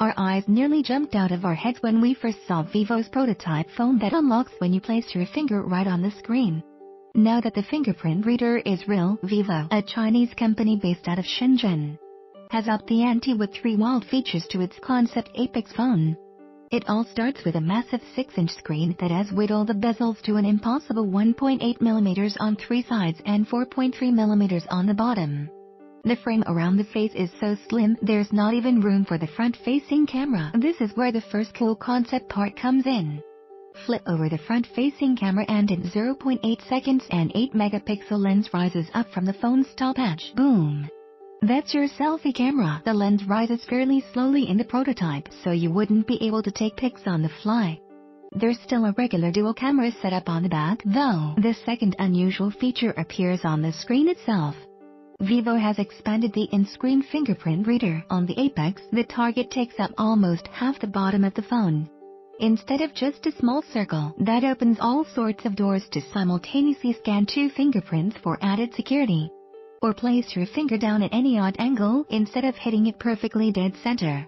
Our eyes nearly jumped out of our heads when we first saw Vivo's prototype phone that unlocks when you place your finger right on the screen. Now that the fingerprint reader is real, Vivo, a Chinese company based out of Shenzhen, has upped the ante with 3 wild features to its concept Apex phone. It all starts with a massive 6-inch screen that has whittled the bezels to an impossible 1.8mm on 3 sides and 4.3mm on the bottom. The frame around the face is so slim there's not even room for the front-facing camera. This is where the first cool concept part comes in. Flip over the front-facing camera and in 0.8 seconds an 8-megapixel lens rises up from the phone's top edge. Boom! That's your selfie camera. The lens rises fairly slowly in the prototype, so you wouldn't be able to take pics on the fly. There's still a regular dual camera setup on the back, though. The second unusual feature appears on the screen itself. Vivo has expanded the in-screen fingerprint reader. On the Apex, the target takes up almost half the bottom of the phone. Instead of just a small circle that opens all sorts of doors to simultaneously scan 2 fingerprints for added security. Or place your finger down at any odd angle instead of hitting it perfectly dead center.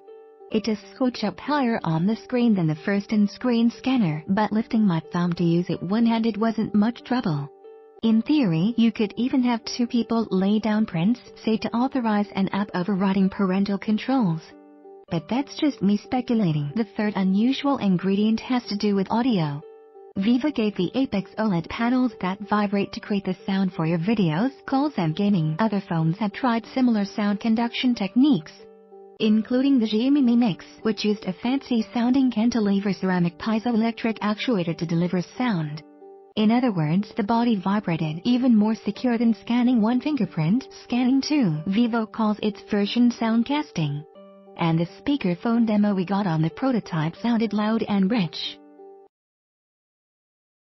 It does scooch up higher on the screen than the first in-screen scanner, but lifting my thumb to use it one-handed wasn't much trouble. In theory, you could even have 2 people lay down prints, say to authorize an app overriding parental controls. But that's just me speculating. The third unusual ingredient has to do with audio. Vivo gave the Apex OLED panels that vibrate to create the sound for your videos, calls and gaming. Other phones have tried similar sound conduction techniques, including the Xiaomi Mi Mix, which used a fancy-sounding cantilever ceramic piezoelectric actuator to deliver sound. In other words, the body vibrated, even more secure than scanning 1 fingerprint. Scanning 2. Vivo calls its version soundcasting. And the speakerphone demo we got on the prototype sounded loud and rich.